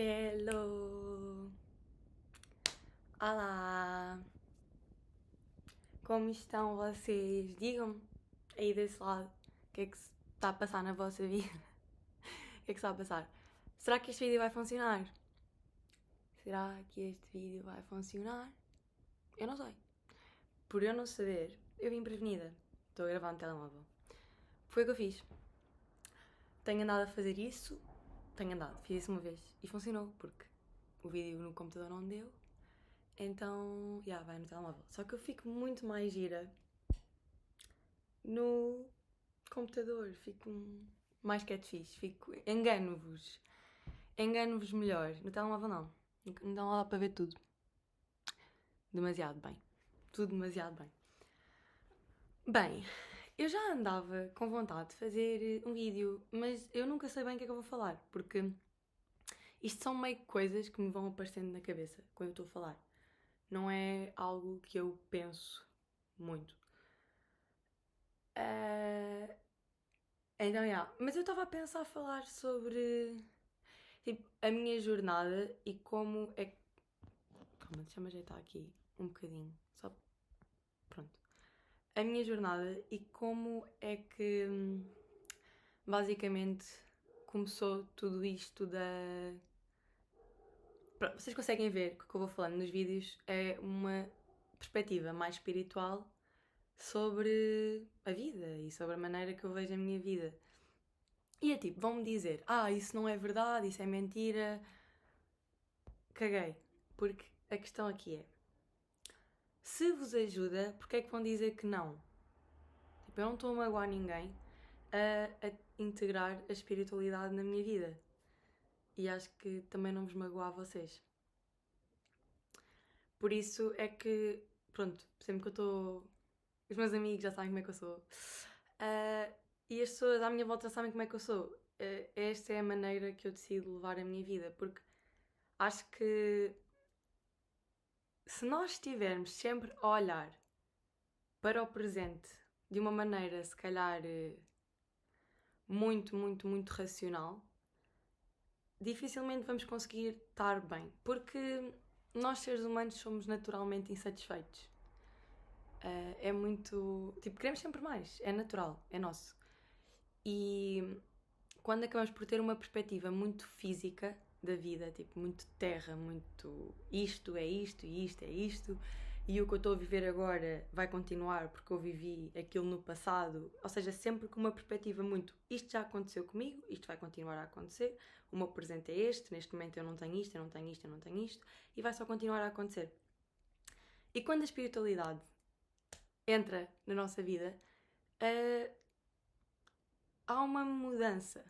Hello! Olá! Como estão vocês? Digam-me aí desse lado o que é que se está a passar na vossa vida. O que é que se está a passar? Será que este vídeo vai funcionar? Será que este vídeo vai funcionar? Eu não sei. Por eu não saber, eu vim prevenida. Estou a gravar no telemóvel. Foi o que eu fiz. Tenho andado a fazer isso. Fiz isso uma vez e funcionou, porque o vídeo no computador não deu. Então, vai no telemóvel. Só que eu fico muito mais gira no computador. Fico mais catfish. Engano-vos. Engano-vos melhor. No telemóvel não. Não dá para ver tudo. Demasiado bem. Tudo demasiado bem. Bem, eu já andava com vontade de fazer um vídeo, mas eu nunca sei bem o que é que eu vou falar, porque isto são meio coisas que me vão aparecendo na cabeça quando eu estou a falar. Não é algo que eu penso muito. Então, mas eu estava a pensar falar sobre tipo, a minha jornada e como é que. Calma, deixa-me ajeitar aqui um bocadinho. Só. Pronto. A minha jornada e como é que basicamente começou tudo isto da. Pronto, vocês conseguem ver que o que eu vou falando nos vídeos é uma perspectiva mais espiritual sobre a vida e sobre a maneira que eu vejo a minha vida. E é tipo, vão-me dizer, isso não é verdade, isso é mentira. Caguei. Porque a questão aqui é, se vos ajuda, porque é que vão dizer que não? Tipo, eu não estou a magoar ninguém a integrar a espiritualidade na minha vida. E acho que também não vos magoar a vocês. Por isso é que, pronto, sempre que eu estou... Os meus amigos já sabem como é que eu sou. E as pessoas à minha volta sabem como é que eu sou. Esta é a maneira que eu decido levar a minha vida. Porque acho que se nós estivermos sempre a olhar para o presente de uma maneira, se calhar, muito, muito, muito racional, dificilmente vamos conseguir estar bem. Porque nós, seres humanos, somos naturalmente insatisfeitos. É muito... Tipo, queremos sempre mais. É natural, é nosso. E quando acabamos por ter uma perspectiva muito física da vida, tipo, muito terra, muito isto é isto e isto é isto, e o que eu estou a viver agora vai continuar porque eu vivi aquilo no passado, ou seja, sempre com uma perspectiva muito isto já aconteceu comigo, isto vai continuar a acontecer, o meu presente é este, neste momento eu não tenho isto, eu não tenho isto, eu não tenho isto, e vai só continuar a acontecer. E quando a espiritualidade entra na nossa vida, há uma mudança.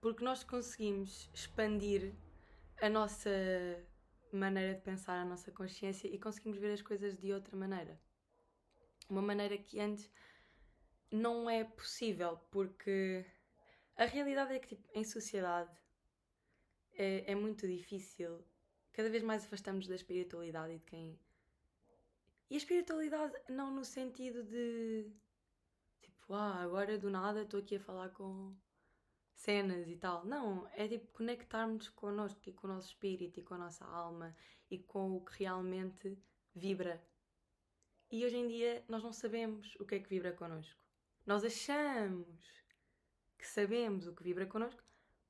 Porque nós conseguimos expandir a nossa maneira de pensar, a nossa consciência e conseguimos ver as coisas de outra maneira. Uma maneira que antes não é possível, porque a realidade é que tipo, em sociedade é muito difícil. Cada vez mais afastamos da espiritualidade e de quem... E a espiritualidade não no sentido de... Tipo, agora do nada estou aqui a falar com cenas e tal. Não, é tipo conectarmos connosco e com o nosso espírito e com a nossa alma e com o que realmente vibra. E hoje em dia nós não sabemos o que é que vibra connosco. Nós achamos que sabemos o que vibra connosco,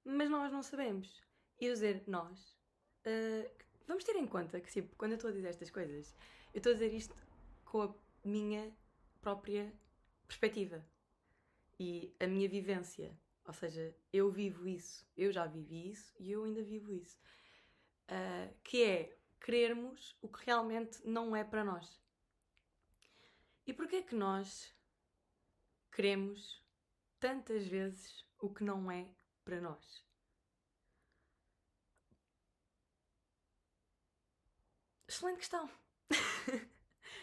mas nós não sabemos. E dizer nós, vamos ter em conta que tipo, quando eu estou a dizer estas coisas, eu estou a dizer isto com a minha própria perspectiva e a minha vivência. Ou seja, eu vivo isso, eu já vivi isso e eu ainda vivo isso. Que é querermos o que realmente não é para nós. E porquê é que nós queremos tantas vezes o que não é para nós? Excelente questão!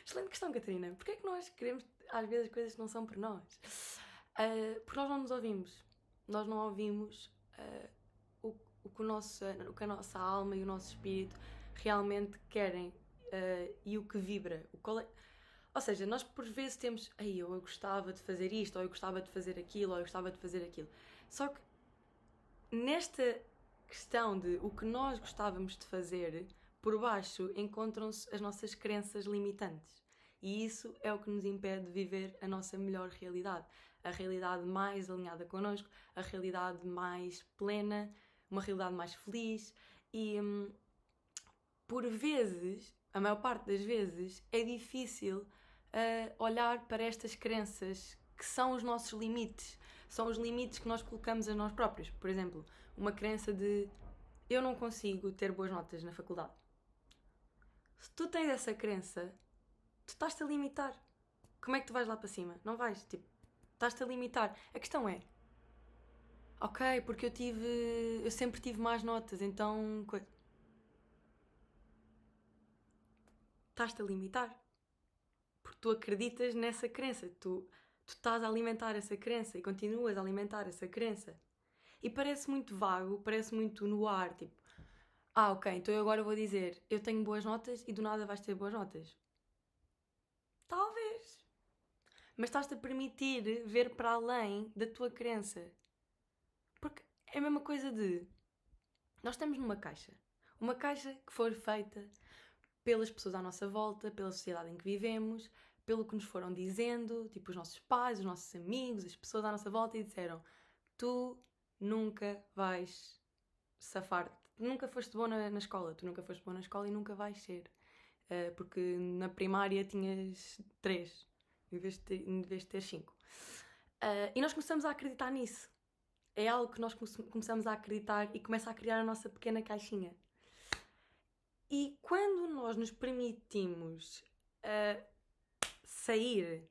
Excelente questão, Catarina. Porquê é que nós queremos às vezes coisas que não são para nós? Porque nós não nos ouvimos. Nós não ouvimos o que a nossa alma e o nosso espírito realmente querem e o que vibra. Ou seja, nós por vezes temos eu gostava de fazer isto, ou eu gostava de fazer aquilo, ou eu gostava de fazer aquilo. Só que nesta questão de o que nós gostávamos de fazer, por baixo encontram-se as nossas crenças limitantes. E isso é o que nos impede de viver a nossa melhor realidade. A realidade mais alinhada connosco, a realidade mais plena, uma realidade mais feliz. E por vezes, a maior parte das vezes, é difícil olhar para estas crenças que são os nossos limites. São os limites que nós colocamos a nós próprios. Por exemplo, uma crença de eu não consigo ter boas notas na faculdade. Se tu tens essa crença, tu estás-te a limitar. Como é que tu vais lá para cima? Não vais, tipo, estás-te a limitar. A questão é, ok, porque eu sempre tive más notas, então estás-te a limitar. Porque tu acreditas nessa crença, tu estás a alimentar essa crença e continuas a alimentar essa crença. E parece muito vago, parece muito no ar, tipo, ok, então eu agora vou dizer, eu tenho boas notas e do nada vais ter boas notas. Talvez. Mas estás-te a permitir ver para além da tua crença. Porque é a mesma coisa de, nós estamos numa caixa. Uma caixa que foi feita pelas pessoas à nossa volta, pela sociedade em que vivemos, pelo que nos foram dizendo, tipo os nossos pais, os nossos amigos, as pessoas à nossa volta e disseram: tu nunca vais safar, nunca foste bom na escola, tu nunca foste bom na escola e nunca vais ser. Porque na primária tinhas 3 em vez de ter 5. E nós começamos a acreditar nisso. É algo que nós começamos a acreditar e começa a criar a nossa pequena caixinha. E quando nós nos permitimos sair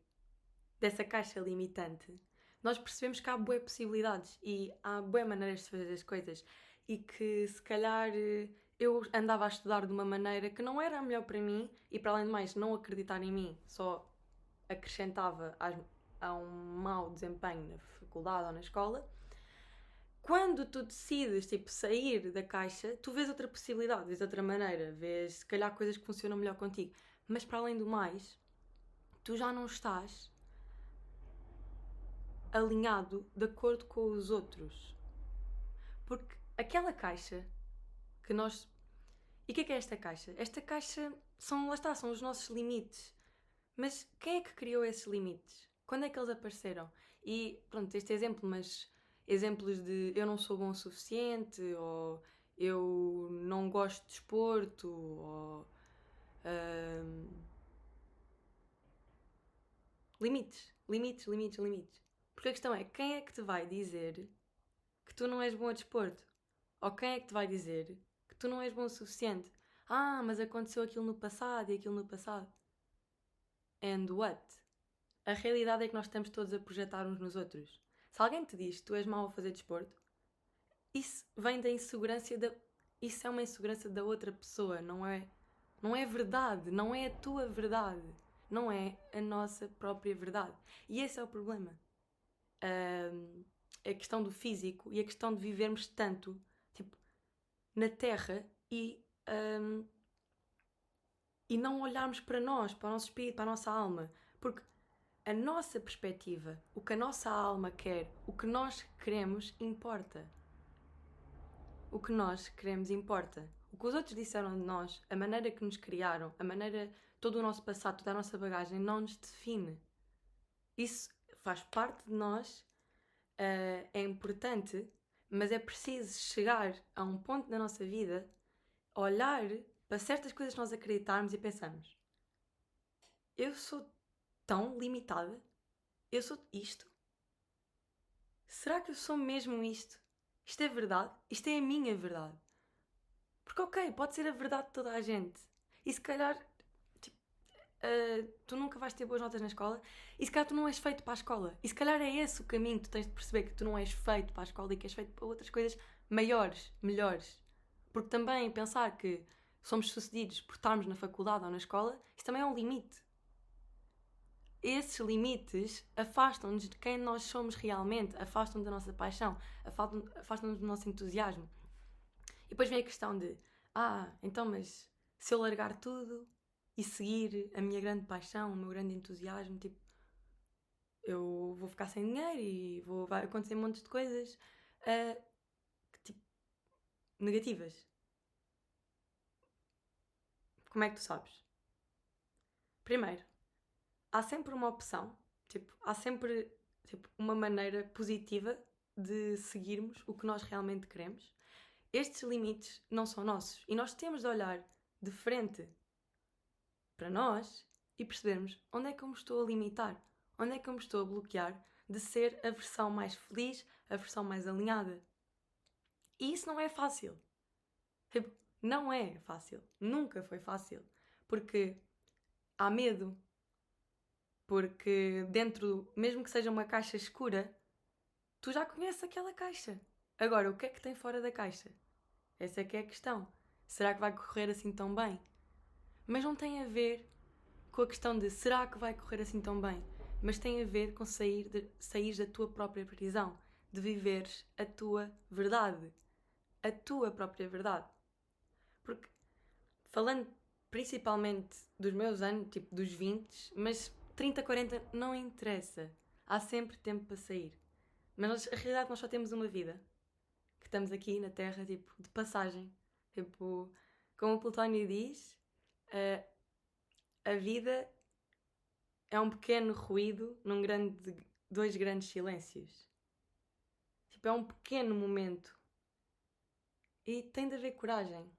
dessa caixa limitante, nós percebemos que há bué possibilidades e há bué maneiras de fazer as coisas e que se calhar eu andava a estudar de uma maneira que não era a melhor para mim e para além de mais não acreditar em mim só acrescentava a um mau desempenho na faculdade ou na escola. Quando tu decides, tipo, sair da caixa, tu vês outra possibilidade, vês outra maneira, vês se calhar coisas que funcionam melhor contigo. Mas para além do mais, tu já não estás alinhado de acordo com os outros. Porque aquela caixa que nós... E o que é esta caixa? Esta caixa são, lá está, são os nossos limites. Mas quem é que criou esses limites? Quando é que eles apareceram? E pronto, este exemplo, mas exemplos de eu não sou bom o suficiente, ou eu não gosto de desporto, ou limites, limites, limites, limites. Porque a questão é, quem é que te vai dizer que tu não és bom a desporto? Ou quem é que te vai dizer que tu não és bom o suficiente? Mas aconteceu aquilo no passado e aquilo no passado. And what? A realidade é que nós estamos todos a projetar uns nos outros. Se alguém te diz que tu és mau a fazer desporto, isso vem da insegurança isso é uma insegurança da outra pessoa, não é verdade, não é a tua verdade, não é a nossa própria verdade. E esse é o problema. A questão do físico e a questão de vivermos tanto, tipo, na Terra e não olharmos para nós, para o nosso espírito, para a nossa alma, porque a nossa perspectiva, o que a nossa alma quer, o que nós queremos, importa. O que nós queremos importa. O que os outros disseram de nós, a maneira que nos criaram, a maneira, todo o nosso passado, toda a nossa bagagem, não nos define. Isso faz parte de nós, é importante, mas é preciso chegar a um ponto da nossa vida, olhar para certas coisas que nós acreditarmos e pensarmos: eu sou tão limitada? Eu sou isto? Será que eu sou mesmo isto? Isto é verdade? Isto é a minha verdade? Porque ok, pode ser a verdade de toda a gente. E se calhar tipo, tu nunca vais ter boas notas na escola e se calhar tu não és feito para a escola. E se calhar é esse o caminho que tu tens de perceber, que tu não és feito para a escola e que és feito para outras coisas maiores, melhores. Porque também pensar que somos sucedidos por estarmos na faculdade ou na escola, isso também é um limite. Esses limites afastam-nos de quem nós somos realmente, afastam-nos da nossa paixão, afastam-nos do nosso entusiasmo. E depois vem a questão de, então mas se eu largar tudo e seguir a minha grande paixão, o meu grande entusiasmo, tipo, eu vou ficar sem dinheiro e vai acontecer um monte de coisas que, tipo, negativas. Como é que tu sabes? Primeiro, há sempre uma opção, há sempre uma maneira positiva de seguirmos o que nós realmente queremos. Estes limites não são nossos e nós temos de olhar de frente para nós e percebermos onde é que eu me estou a limitar, onde é que eu me estou a bloquear de ser a versão mais feliz, a versão mais alinhada. E isso não é fácil. Não é fácil. Nunca foi fácil. Porque há medo. Porque dentro, mesmo que seja uma caixa escura, tu já conheces aquela caixa. Agora, o que é que tem fora da caixa? Essa é que é a questão. Será que vai correr assim tão bem? Mas não tem a ver com a questão de será que vai correr assim tão bem? Mas tem a ver com sair da tua própria prisão. De viveres a tua verdade. A tua própria verdade. Porque, falando principalmente dos meus anos, dos 20, mas 30, 40 não interessa. Há sempre tempo para sair. Mas a realidade é que nós só temos uma vida. Que estamos aqui na Terra, de passagem. Como o Plutónio diz, a vida é um pequeno ruído num dois grandes silêncios. É um pequeno momento. E tem de haver coragem.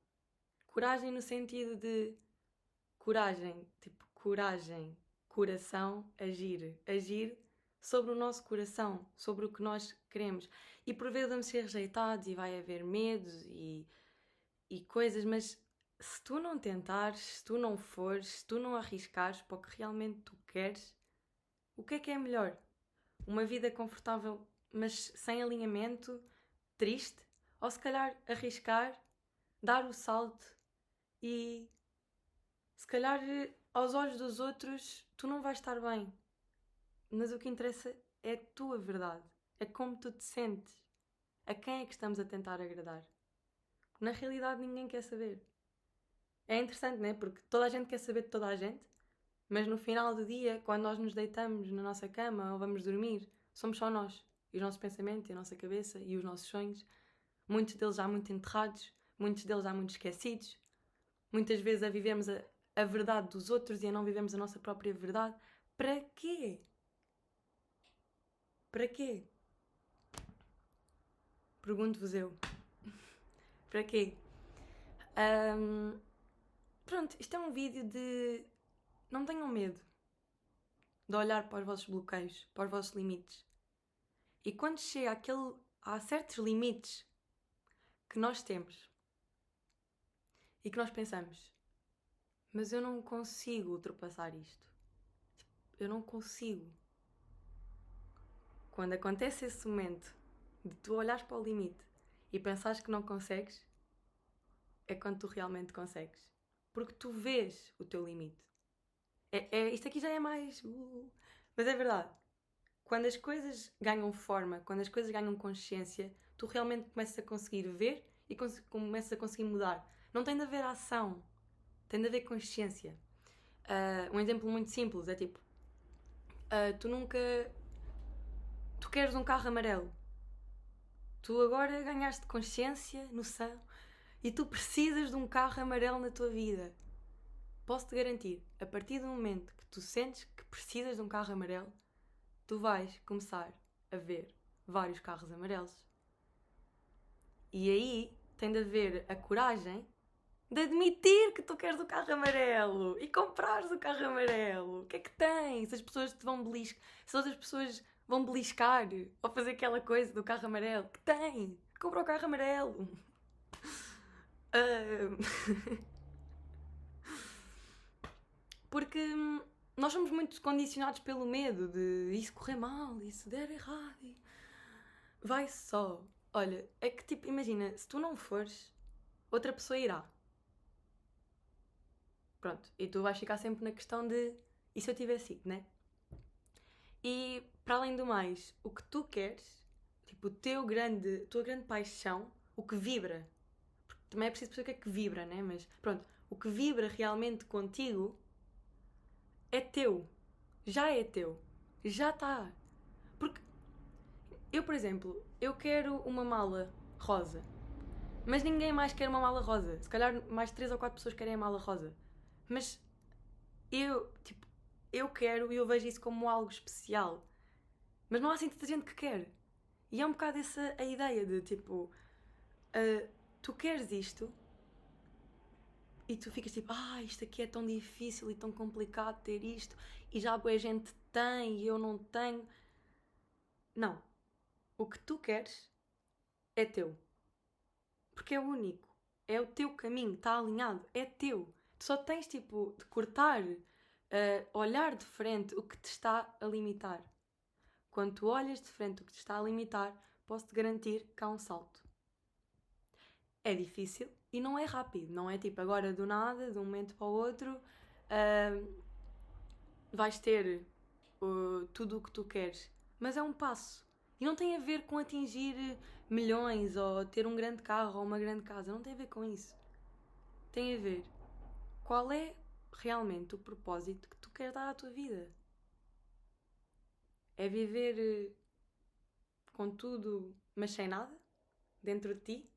Coragem no sentido de coragem, coração, agir. Agir sobre o nosso coração, sobre o que nós queremos. E por vezes vamos ser rejeitados e vai haver medos e coisas, mas se tu não tentares, se tu não fores, se tu não arriscares para o que realmente tu queres, o que é melhor? Uma vida confortável, mas sem alinhamento, triste? Ou se calhar arriscar, dar o salto e se calhar aos olhos dos outros tu não vais estar bem. Mas o que interessa é a tua verdade. É como tu te sentes. A quem é que estamos a tentar agradar? Na realidade ninguém quer saber. É interessante, não é? Porque toda a gente quer saber de toda a gente, mas no final do dia, quando nós nos deitamos na nossa cama ou vamos dormir, somos só nós. E os nossos pensamentos, e a nossa cabeça, e os nossos sonhos. Muitos deles já muito enterrados, muitos deles já muito esquecidos. Muitas vezes a vivermos a verdade dos outros e a não vivemos a nossa própria verdade. Para quê? Para quê? Pergunto-vos eu. Para quê? Pronto, isto é um vídeo de... Não tenham medo de olhar para os vossos bloqueios, para os vossos limites. E quando chega há certos limites que nós temos e que nós pensamos, mas eu não consigo ultrapassar isto. Eu não consigo. Quando acontece esse momento de tu olhares para o limite e pensares que não consegues, é quando tu realmente consegues. Porque tu vês o teu limite. Isto aqui já é mais... mas é verdade. Quando as coisas ganham forma, quando as coisas ganham consciência, tu realmente começas a conseguir ver e começas a conseguir mudar. Não tem de haver ação. Tem de haver consciência. Um exemplo muito simples é tu queres um carro amarelo. Tu agora ganhaste consciência, noção, e tu precisas de um carro amarelo na tua vida. Posso-te garantir, a partir do momento que tu sentes que precisas de um carro amarelo, tu vais começar a ver vários carros amarelos. E aí tem de haver a coragem de admitir que tu queres o carro amarelo e comprares o carro amarelo. O que é que tem? Se as pessoas te vão beliscar, se outras pessoas vão beliscar ou fazer aquela coisa do carro amarelo, o que tem? Compra o carro amarelo. Porque nós somos muito condicionados pelo medo de isso correr mal, isso der errado. Vai só. Olha, é que imagina, se tu não fores, outra pessoa irá. Pronto, e tu vais ficar sempre na questão de e se eu tivesse ido, né? E para além do mais, o que tu queres, a tua grande paixão, o que vibra, porque também é preciso perceber o que é que vibra, né? Mas pronto, o que vibra realmente contigo é teu, já é teu, já está. Porque eu, por exemplo, eu quero uma mala rosa, Mas ninguém mais quer uma mala rosa. Se calhar mais 3 ou 4 pessoas querem a mala rosa. Mas eu quero e eu vejo isso como algo especial. Mas não há assim tanta gente que quer. E é um bocado essa a ideia de tipo, tu queres isto e tu ficas tipo, isto aqui é tão difícil e tão complicado ter isto e já boa gente tem e eu não tenho. Não. O que tu queres é teu. Porque é o único. É o teu caminho, está alinhado, é teu. Tu só tens tipo de cortar, olhar de frente o que te está a limitar. Quando tu olhas de frente o que te está a limitar, posso-te garantir que há um salto. É difícil e não é rápido, não é tipo agora do nada, de um momento para o outro, vais ter tudo o que tu queres. Mas é um passo. E não tem a ver com atingir milhões ou ter um grande carro ou uma grande casa. Não tem a ver com isso. Tem a ver qual é realmente o propósito que tu queres dar à tua vida. É viver com tudo, mas sem nada, dentro de ti?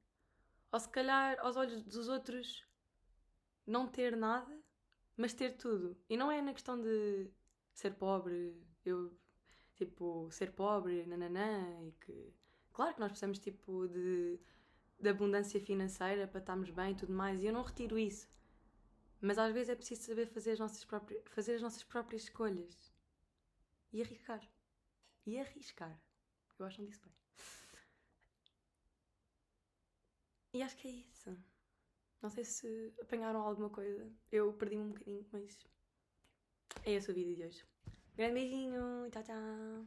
Ou se calhar, aos olhos dos outros, não ter nada, mas ter tudo. E não é na questão de ser pobre, tipo, ser pobre, nananã, e que... Claro que nós precisamos, tipo, de abundância financeira para estarmos bem e tudo mais, e eu não retiro isso. Mas às vezes é preciso saber fazer as nossas próprias escolhas. E arriscar. E arriscar. Eu acho que não disse bem. E acho que é isso. Não sei se apanharam alguma coisa. Eu perdi-me um bocadinho, mas é esse o vídeo de hoje. Grande beijinho. Tchau, tchau.